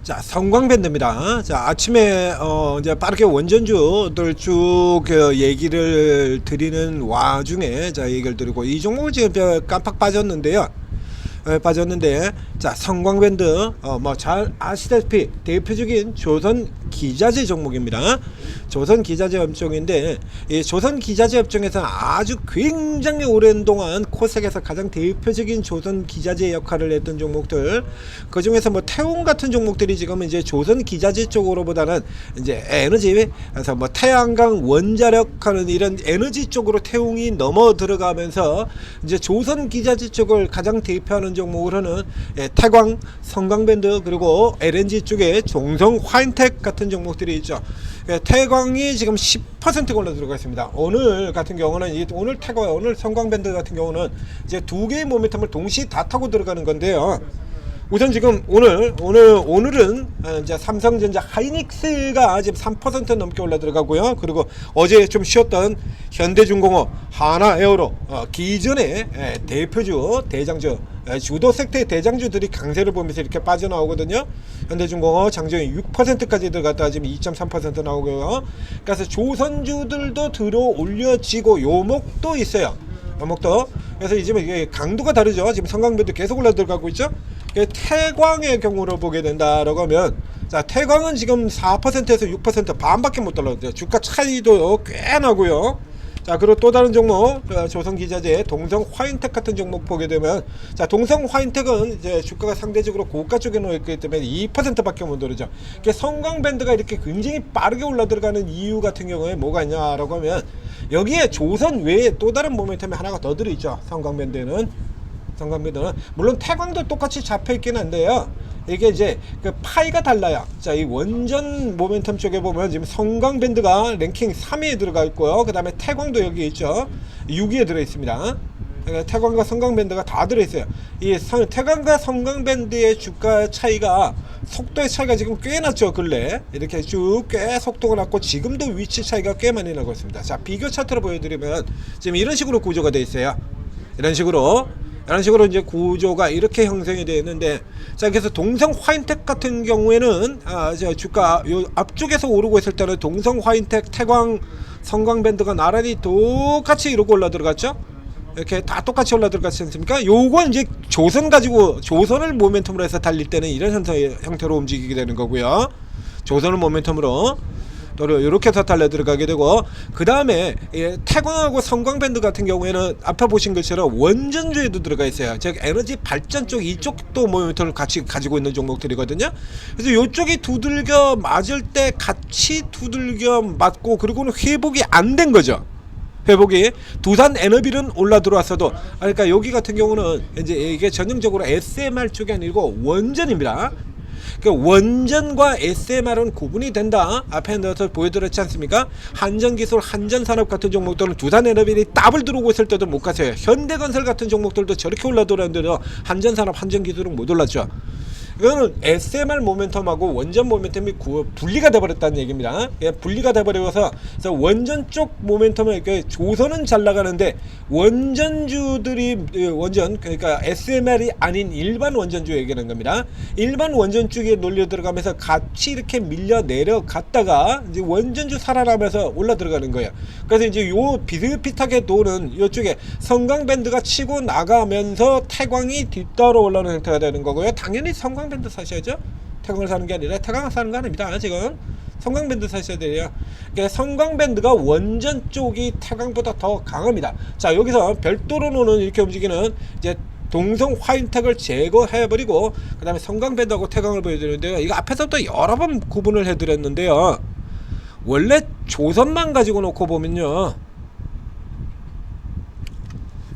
자, 성광밴드입니다. 자, 아침에 이제 빠르게 원전주들 쭉 얘기를 드리는 와중에 자, 얘기를 드리고 이 종목을 지금 깜빡 빠졌는데요. 자, 성광밴드 뭐 잘 아시다시피 대표적인 조선 기자재 종목입니다. 조선 기자재 업종인데 이 조선 기자재 업종에서는 아주 굉장히 오랜 동안 코스닥에서 가장 대표적인 조선 기자재 역할을 했던 종목들, 그 중에서 뭐 태웅 같은 종목들이 지금 이제 조선 기자재 쪽으로보다는 이제 에너지, 그래서 뭐 태양광 원자력 하는 이런 에너지 쪽으로 태웅이 넘어 들어가면서 이제 조선 기자재 쪽을 가장 대표하는 종목으로는 태광, 성광밴드, 그리고 LNG 쪽에 종성 화인텍 같은 종목들이 있죠. 태광이 지금 10% 올라 들어가 있습니다. 오늘 같은 경우는 오늘 태광, 오늘 성광밴드 같은 경우는 이제 두 개의 모멘텀을 동시에 다 타고 들어가는 건데요. 우선 지금 오늘은 이제 삼성전자 하이닉스가 지금 3% 넘게 올라 들어가고요. 그리고 어제 좀 쉬었던 현대중공업, 하나에어로 기존의 대표주, 대장주, 주도 섹터의 대장주들이 강세를 보면서 이렇게 빠져나오거든요. 현대중공업 장중에 6%까지 들어갔다가 지금 2.3% 나오고요. 그래서 조선주들도 들어 올려지고 요목도 있어요. 요목도. 그래서 이제 이게 강도가 다르죠. 지금 성광밴드 계속 올라 들어가고 있죠. 태광의 경우로 보게 된다라고 하면, 자, 태광은 지금 4%에서 6% 반밖에 못 떨어졌죠. 주가 차이도 꽤 나고요. 자, 그리고 또 다른 종목, 조선기자재 동성 화인텍 같은 종목 보게 되면, 자, 동성 화인텍은 이제 주가가 상대적으로 고가 쪽에 놓여 있기 때문에 2%밖에 못 오르죠. 성광밴드가 이렇게 굉장히 빠르게 올라 들어가는 이유 같은 경우에 뭐가 있냐라고 하면, 여기에 조선 외에 또 다른 모멘텀이 하나가 더 들어있죠. 성광밴드는 물론 태광도 똑같이 잡혀 있긴 한데요. 이게 이제 그 파이가 달라요. 자, 이 원전 모멘텀 쪽에 보면 지금 성광밴드가 랭킹 3위에 들어가 있고요. 그 다음에 태광도 여기 있죠. 6위에 들어 있습니다. 태광과 성광밴드가 다 들어 있어요. 이 태광과 성광밴드의 주가 차이가, 속도의 차이가 지금 꽤 났죠. 근래 이렇게 쭉 꽤 속도가 났고, 지금도 위치 차이가 꽤 많이 나고 있습니다. 자, 비교 차트로 보여드리면 지금 이런 식으로 구조가 되어 있어요. 이런 식으로 이제 구조가 이렇게 형성이 되어 있는데, 자, 그래서 동성 화인텍 같은 경우에는 주가 요 앞쪽에서 오르고 있을 때는 동성 화인텍, 태광, 성광밴드가 나란히 똑같이 이러고 올라 들어갔죠. 이렇게 다 똑같이 올라 들어갔지 않습니까? 요건 이제 조선 가지고, 조선을 모멘텀으로 해서 달릴 때는 이런 형태로 움직이게 되는 거고요. 조선을 모멘텀으로 이렇게 해서 달려 들어가게 되고, 그 다음에 태광하고 성광밴드 같은 경우에는 앞에 보신 것처럼 원전주에도 들어가 있어요. 즉 에너지 발전 쪽, 이쪽도 모멘텀을 같이 가지고 있는 종목들이거든요. 그래서 이쪽이 두들겨 맞을 때 같이 두들겨 맞고, 그리고는 회복이 안 된 거죠. 회복이 두산 에너빌은 올라 들어왔어도, 그러니까 여기 같은 경우는 이제 이게 전형적으로 SMR 쪽이 아니고 원전입니다. 그 원전과 SMR은 구분이 된다. 앞에 넣어서 보여드렸지 않습니까? 한전기술, 한전산업 같은 종목들은 두산에너빌이 더블 들어오고 있을 때도 못 갔어요. 현대건설 같은 종목들도 저렇게 올라들었는데도 한전산업, 한전기술은 못 올랐죠. 이거는 SMR 모멘텀하고 원전 모멘텀이 분리가 돼버렸다는 얘기입니다. 분리가 돼버려서 원전 쪽 모멘텀은 조선은 잘 나가는데, 원전주들이 그러니까 SMR이 아닌 일반 원전주 얘기하는 겁니다. 일반 원전 쪽에 놀려 들어가면서 같이 이렇게 밀려 내려갔다가 이제 원전주 살아나면서 올라 들어가는 거예요. 그래서 이제 요 비슷비슷하게 도는 이쪽에 성광밴드가 치고 나가면서 태광이 뒤따라 올라오는 형태가 되는 거고요. 당연히 성광밴드 사셔야죠. 태광을 사는 게 아니라, 태광을 사는 거 아닙니다. 지금 성광밴드 사셔야 돼요. 그러니까 성광밴드가 원전 쪽이 태광보다 더 강합니다. 자, 여기서 별도로는 이렇게 움직이는 이제 동성 화인텍을 제거해버리고, 그 다음에 성광밴드하고 태광을 보여드리는데요. 이거 앞에서부터 여러 번 구분을 해드렸는데요. 원래 조선만 가지고 놓고 보면요,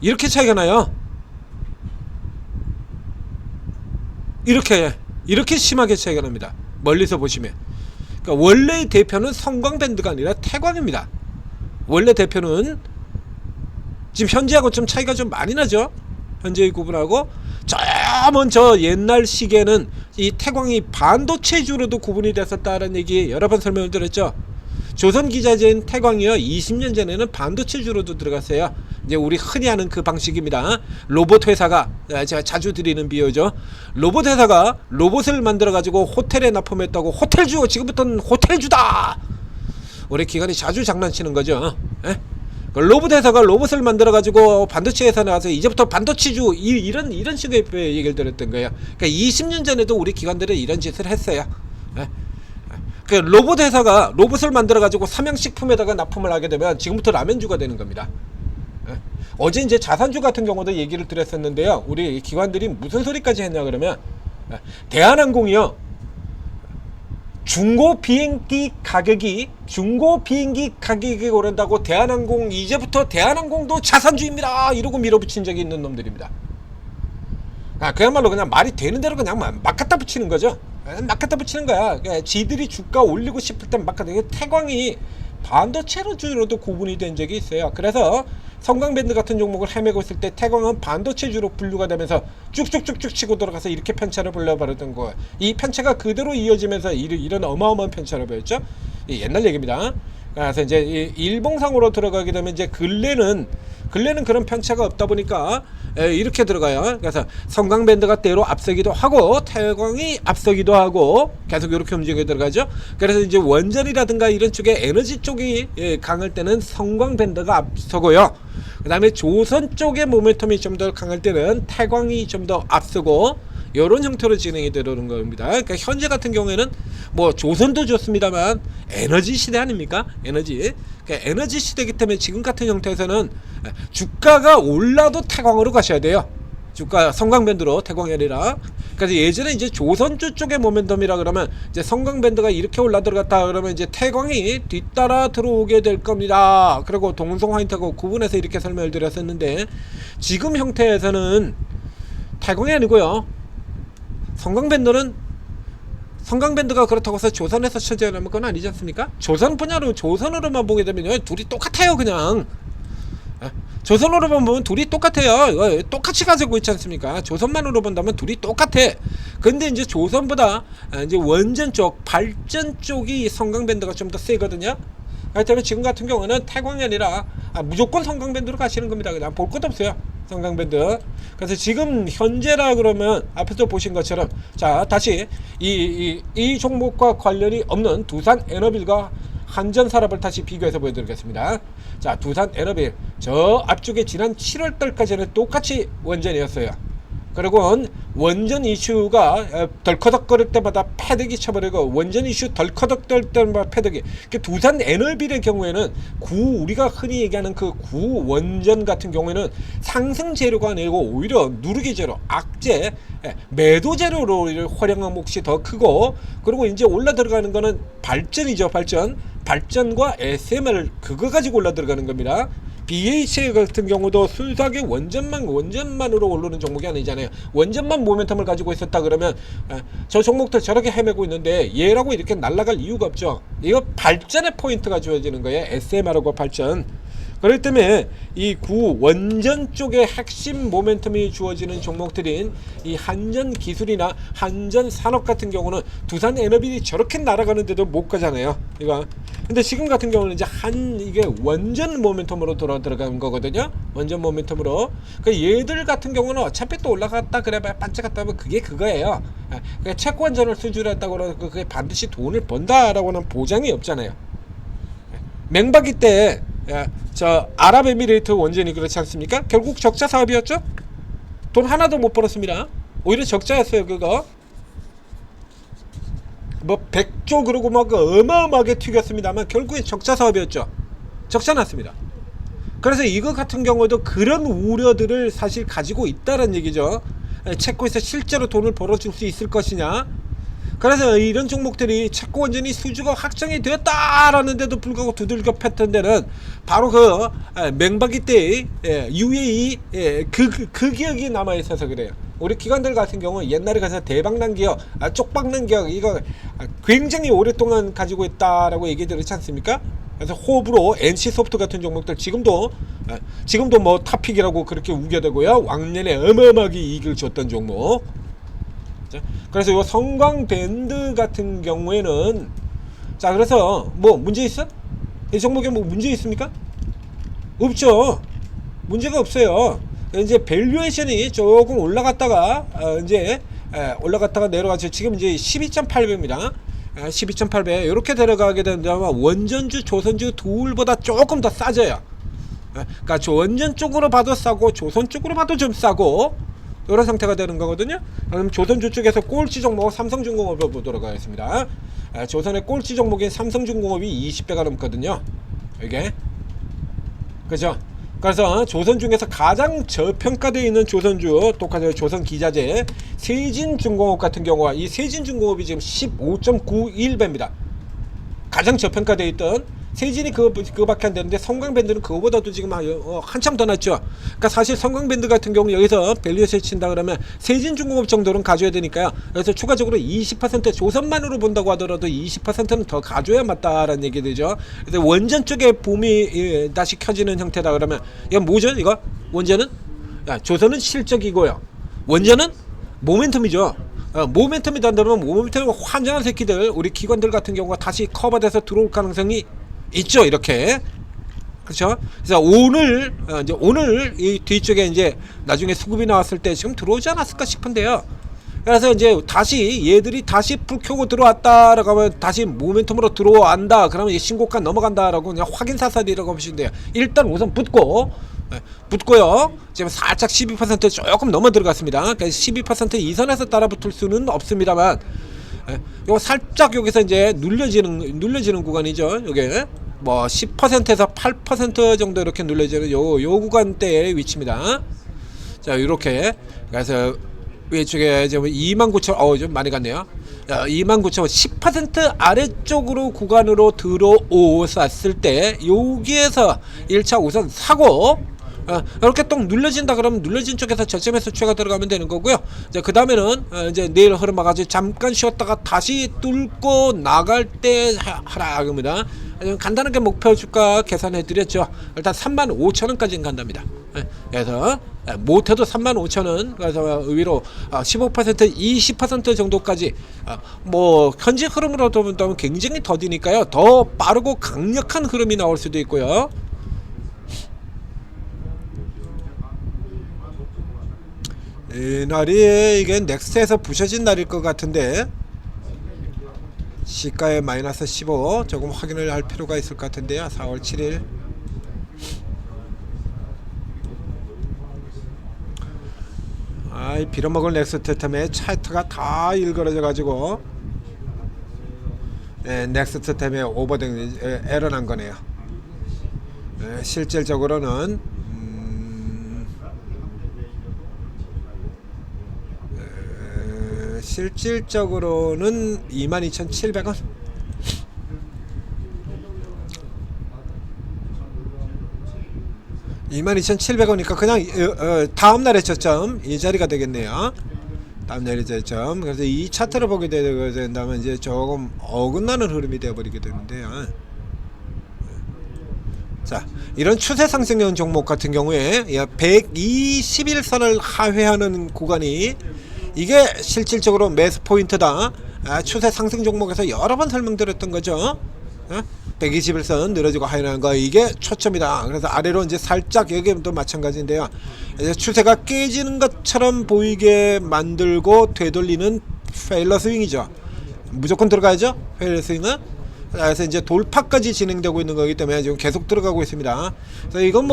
이렇게 차이가 나요. 이렇게 심하게 차이가 납니다. 멀리서 보시면. 그러니까 원래의 대표는 성광밴드가 아니라 태광입니다. 원래 대표는 지금 현재하고 좀 차이가 좀 많이 나죠. 현재의 구분하고 저 옛날 시기에는 이 태광이 반도체주로도 구분이 됐었다는 얘기 여러 번 설명을 드렸죠. 조선기자재인 태광이요, 20년 전에는 반도체주로도 들어갔어요. 이제 우리 흔히 하는 그 방식입니다. 로봇 회사가 제가 자주 드리는 비유죠. 로봇 회사가 로봇을 만들어 가지고 호텔에 납품했다고 호텔주 지금부터는 호텔주다. 우리 기관이 자주 장난치는 거죠. 예? 로봇 회사가 로봇을 만들어 가지고 반도체 회사 나와서 이제부터 반도체주 이런 식의 얘기를 들었던 거예요. 그러니까 20년 전에도 우리 기관들은 이런 짓을 했어요. 예? 그 로봇 회사가 로봇을 만들어 가지고 삼양식품에다가 납품을 하게 되면 지금부터 라면주가 되는 겁니다. 예? 어제 이제 자산주 같은 경우도 얘기를 드렸었는데요. 우리 기관들이 무슨 소리까지 했냐 그러면 대한항공이요. 중고 비행기 가격이 오른다고 대한항공 이제부터 대한항공도 자산주입니다 이러고 밀어붙인 적이 있는 놈들입니다. 그야말로 그냥 말이 되는 대로 그냥 막 갖다 붙이는 거죠. 막 갖다 붙이는 거야. 지들이 주가 올리고 싶을 땐 막 갖다. 태광이 반도체주로도 구분이 된 적이 있어요. 그래서 성광밴드 같은 종목을 헤매고 있을 때 태광은 반도체주로 분류가 되면서 쭉쭉쭉쭉 치고 들어가서 이렇게 편차를 벌려버렸던 거예요. 이 편차가 그대로 이어지면서 이런 어마어마한 편차를 보였죠. 옛날 얘기입니다. 그래서 이제 일봉상으로 들어가게 되면 이제 근래는 그런 편차가 없다 보니까 이렇게 들어가요. 그래서 성광밴드가 때로 앞서기도 하고 태광이 앞서기도 하고 계속 이렇게 움직여 들어가죠. 그래서 이제 원전이라든가 이런 쪽에 에너지 쪽이 강할 때는 성광밴드가 앞서고요. 그 다음에 조선 쪽의 모멘텀이 좀 더 강할 때는 태광이 좀 더 앞서고 이런 형태로 진행이 되는 겁니다. 그러니까 현재 같은 경우에는 뭐 조선도 좋습니다만 에너지 시대 아닙니까? 에너지. 그러니까 에너지 시대이기 때문에 지금 같은 형태에서는 주가가 올라도 태광으로 가셔야 돼요. 주가 성광밴드로 태광이 아니라. 그래서 예전에 이제 조선주 쪽의 모멘텀이라 그러면 이제 성광밴드가 이렇게 올라 들어갔다 그러면 이제 태광이 뒤따라 들어오게 될 겁니다. 그리고 동성화인트하고 구분해서 이렇게 설명을 드렸었는데 지금 형태에서는 태광이 아니고요. 성광밴드가 그렇다고 해서 조선에서 처지하는 건 아니지 않습니까? 조선으로만 보게 되면 둘이 똑같아요. 그냥 조선으로만 보면 둘이 똑같아요. 똑같이 가지고 있지 않습니까? 조선만으로 본다면 둘이 똑같아. 근데 이제 조선보다 이제 원전 쪽 발전 쪽이 성광밴드가 좀 더 세거든요. 그렇기 때문에 지금 같은 경우는 태광이 아니라 무조건 성광밴드로 가시는 겁니다. 그냥 볼 것도 없어요. 성광밴드. 그래서 지금 현재라 그러면 앞에서 보신 것처럼 자 다시 이 종목과 관련이 없는 두산에너빌과 한전산업을 다시 비교해서 보여드리겠습니다. 자 두산에너빌 저 앞쪽에 지난 7월달까지는 똑같이 원전이었어요. 그리고 원전 이슈가 덜커덕거릴 때마다 패대기 쳐버리고 원전 이슈 덜커덕거릴 때마다 패대기. 두산 에너빌의 경우에는 우리가 흔히 얘기하는 그 구원전 같은 경우에는 상승 재료가 아니고 오히려 누르기 재료, 악재, 매도 재료로 활용한 몫이 더 크고 그리고 이제 올라 들어가는 거는 발전이죠. 발전과 SMR 그거 가지고 올라 들어가는 겁니다. BH 같은 경우도 순수하게 원전만으로 오르는 종목이 아니잖아요. 원전만 모멘텀을 가지고 있었다 그러면 저 종목들 저렇게 헤매고 있는데 얘라고 이렇게 날아갈 이유가 없죠. 이거 발전의 포인트가 주어지는 거예요. SMR하고 발전. 그렇기 때문에 이 원전 쪽의 핵심 모멘텀이 주어지는 종목들인 이 한전 기술이나 한전 산업 같은 경우는 두산 에너빌이 저렇게 날아가는데도 못 가잖아요. 이거. 근데 지금 같은 경우는 이제 이게 원전 모멘텀으로 들어간 거거든요. 원전 모멘텀으로. 얘들 같은 경우는 어차피 또 올라갔다 그래봐야 반짝갔다 하면 그게 그거예요. 채권전을 수주했다고 그러고 그게 반드시 돈을 번다라고는 보장이 없잖아요. 맹박이 때 저 아랍에미레이트 원전이 그렇지 않습니까? 결국 적자 사업이었죠? 돈 하나도 못 벌었습니다. 오히려 적자였어요. 그거 뭐 100조 그러고 막 어마어마하게 튀겼습니다만 결국에 적자 사업이었죠. 적자 났습니다. 그래서 이거 같은 경우도 그런 우려들을 사실 가지고 있다는 얘기죠. 채권에서 실제로 돈을 벌어줄 수 있을 것이냐. 그래서 이런 종목들이 채권 원전이 수주가 확정이 되었다라는데도 불구하고 두들겨 팼던 데는 바로 그 맹박이 때의 UAE 그 기억이 남아있어서 그래요. 우리 기관들 같은 경우 옛날에 가서 대박난 기억, 쪽박난 기억 이거 굉장히 오랫동안 가지고 있다라고 얘기 들었지 않습니까? 그래서 호흡으로 NC소프트 같은 종목들 지금도 뭐 탑픽이라고 그렇게 우겨대고요. 왕년에 어마어마하게 이익을 줬던 종목. 그래서 요 성광밴드 같은 경우에는 자 그래서 뭐 문제 있어? 이 종목에 뭐 문제 있습니까? 없죠. 문제가 없어요. 이제 밸류에이션이 조금 올라갔다가 이제 올라갔다가 내려가죠. 지금 이제 12.8배입니다. 12.8배 이렇게 들어가게 된다면 원전주, 조선주 둘보다 조금 더 싸져요. 그러니까 원전 쪽으로 봐도 싸고 조선 쪽으로 봐도 좀 싸고 이런 상태가 되는 거거든요. 그럼 조선주 쪽에서 꼴찌 종목 삼성중공업을 보도록 하겠습니다. 조선의 꼴찌 종목인 삼성중공업이 20배가 넘거든요. 이게 그죠? 그래서 조선 중에서 가장 저평가되어 있는 조선주 똑같아요. 조선기자재, 세진중공업 같은 경우가 이 세진중공업이 지금 15.91배입니다. 가장 저평가되어 있던 세진이 그거밖에 안 되는데 성광밴드는 그거보다도 지금 한참 더 낮죠. 그러니까 사실 성광밴드 같은 경우 여기서 밸류에이션 친다 그러면 세진중공업 정도는 가져야 되니까요. 그래서 추가적으로 20% 조선만으로 본다고 하더라도 20%는 더 가져야 맞다라는 얘기 되죠. 그래서 원전 쪽에 붐이 다시 켜지는 형태다 그러면 이건 뭐죠? 이거 원전은 조선은 실적이고요. 원전은 모멘텀이죠. 모멘텀이 단다면 모멘텀이 환장한 새끼들 우리 기관들 같은 경우가 다시 커버돼서 들어올 가능성이 있죠. 이렇게 그렇죠. 그래서 오늘 이 뒤쪽에 이제 나중에 수급이 나왔을 때 지금 들어오지 않았을까 싶은데요. 그래서 이제 다시 얘들이 다시 불 켜고 들어왔다라고 하면 다시 모멘텀으로 들어온다 그러면 이 신고가 넘어간다라고 그냥 확인 사살이라고 보시면 돼요. 일단 우선 붙고요. 지금 살짝 12% 조금 넘어 들어갔습니다. 그러니까 12% 이선에서 따라붙을 수는 없습니다만, 요거 살짝 여기서 이제 눌려지는 구간이죠. 요게 뭐 10%에서 8% 정도 이렇게 눌려지는 요 구간대의 위치입니다. 자, 이렇게 그래서 위쪽에 지금 29,000 좀 많이 갔네요. 29,000 10% 아래쪽으로 구간으로 들어오셨을 때 여기에서 1차 우선 사고 이렇게 또 눌려진다 그러면 눌려진 쪽에서 저점에서 추가 들어가면 되는 거고요. 그 다음에는 이제 내일 흐름 와가지고 잠깐 쉬었다가 다시 뚫고 나갈 때 하라 겁니다. 간단하게 목표 주가 계산해 드렸죠. 일단 35,000원까지는 간답니다. 그래서 못해도 35,000원, 그래서 의외로 15% 20% 정도까지 뭐 현재 흐름으로 보면 굉장히 더디니까요. 더 빠르고 강력한 흐름이 나올 수도 있고요. 이 날이 이게 넥스트에서 부셔진 날일 것 같은데 시가에 마이너스 15 조금 확인을 할 필요가 있을 것 같은데요. 4월 7일 빌어먹을 넥스트 때문에 차트가 다 일그러져 가지고 넥스트 때문에 오버등 에러 난 거네요. 실질적으로는 실질적으로는 22,700원. 22,700원이니까 그냥 다음날의 저점 이 자리가 되겠네요. 다음날의 저점. 그래서 이 차트를 보게 된다면 이제 조금 어긋나는 흐름이 되어버리게 되는데요. 자, 이런 추세 상승형 종목 같은 경우에 121선을 하회하는 구간이 이게 실질적으로 매수 포인트다. 추세 상승 종목에서 여러 번 설명드렸던 거죠. 121선 늘어지고 하이라는 거 이게 초점이다. 그래서 아래로 이제 살짝 여기도 마찬가지인데요. 이제 추세가 깨지는 것처럼 보이게 만들고 되돌리는 페일러 스윙이죠. 무조건 들어가야죠. 페일러 스윙은. 그래서 이제 돌파까지 진행되고 있는 거기 때문에 지금 계속 들어가고 있습니다. 그래서 이건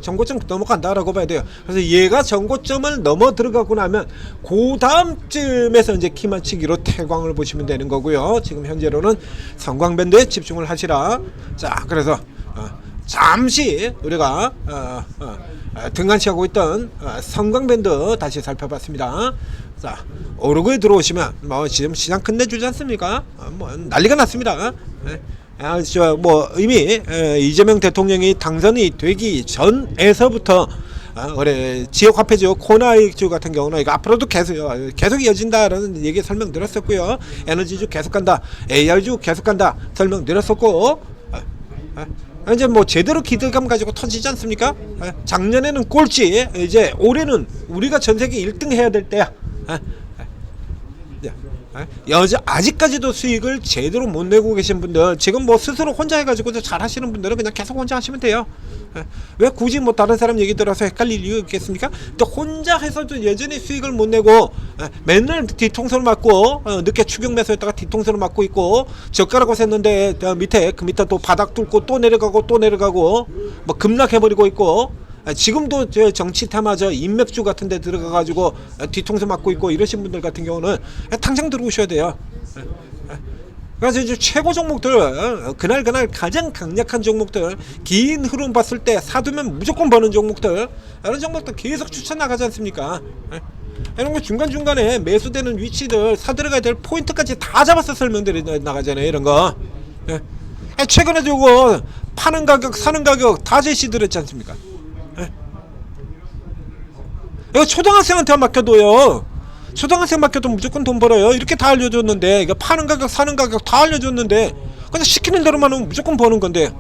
전고점 넘어간다라고 봐야 돼요. 그래서 얘가 전고점을 넘어 들어가고 나면 그 다음쯤에서 이제 키만치기로 태광을 보시면 되는 거고요. 지금 현재로는 성광밴드에 집중을 하시라. 자, 그래서 잠시 우리가 등한시하고 있던 성광밴드 다시 살펴봤습니다. 자, 오르고에 들어오시면 뭐 지금 시장 끝내주지 않습니까? 뭐 난리가 났습니다. 이미 이재명 대통령이 당선이 되기 전에서부터 올해 지역화폐주 코나이주 같은 경우는 이거 앞으로도 계속 이어진다라는 얘기 설명드렸었고요. 에너지주 계속 간다, AR주 계속 간다 설명드렸었고, 이제 뭐 제대로 기대감 가지고 터지지 않습니까? 작년에는 꼴찌, 이제 올해는 우리가 전세계 1등 해야 될 때야. 아직까지도 수익을 제대로 못 내고 계신 분들, 지금 뭐 스스로 혼자 해가지고 잘 하시는 분들은 그냥 계속 혼자 하시면 돼요. 왜 굳이 뭐 다른 사람 얘기 들어서 헷갈릴 이유 있겠습니까? 또 혼자 해서도 여전히 수익을 못 내고 맨날 뒤통수를 맞고 늦게 추격 매수했다가 뒤통수를 맞고 있고, 저가라고 샜는데 밑에 그 밑에 또 바닥 뚫고 또 내려가고 또 내려가고 뭐 급락해버리고 있고, 지금도 저 정치 테마저 인맥주 같은 데 들어가가지고 뒤통수 맞고 있고 이러신 분들 같은 경우는 당장 들어오셔야 돼요. 그래서 이제 최고 종목들, 그날 가장 강력한 종목들, 긴 흐름 봤을 때 사두면 무조건 버는 종목들, 이런 종목들 계속 추천 나가지 않습니까? 이런 거 중간중간에 매수되는 위치들, 사들어가야 될 포인트까지 다 잡아서 설명들이 나가잖아요. 이런 거. 최근에 저거 파는 가격 사는 가격 다 제시들었지 않습니까? 이거 초등학생한테 맡겨도요, 초등학생 맡겨도 무조건 돈 벌어요. 이렇게 다 알려줬는데, 이거 파는 가격 사는 가격 다 알려줬는데 그냥 시키는 대로만 하면 무조건 버는 건데,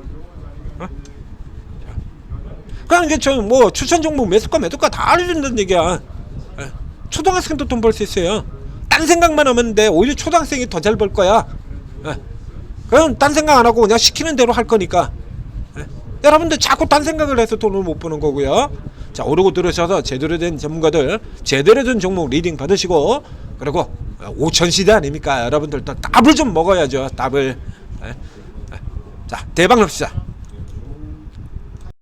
그냥 이게 저 뭐 추천 종목 매수가 매도가 다 알려준다는 얘기야. 초등학생도 돈 벌 수 있어요. 딴 생각만 하면 돼. 오히려 초등학생이 더 잘 벌 거야. 그럼 딴 생각 안 하고 그냥 시키는 대로 할 거니까. 여러분들 자꾸 딴 생각을 해서 돈을 못 버는 거고요. 자, 오르고 들으셔서 제대로 된 전문가들, 제대로 된 종목 리딩 받으시고, 그리고 5천 시대 아닙니까? 여러분들 또 답을 좀 먹어야죠. 답을. 자, 대박 납시다.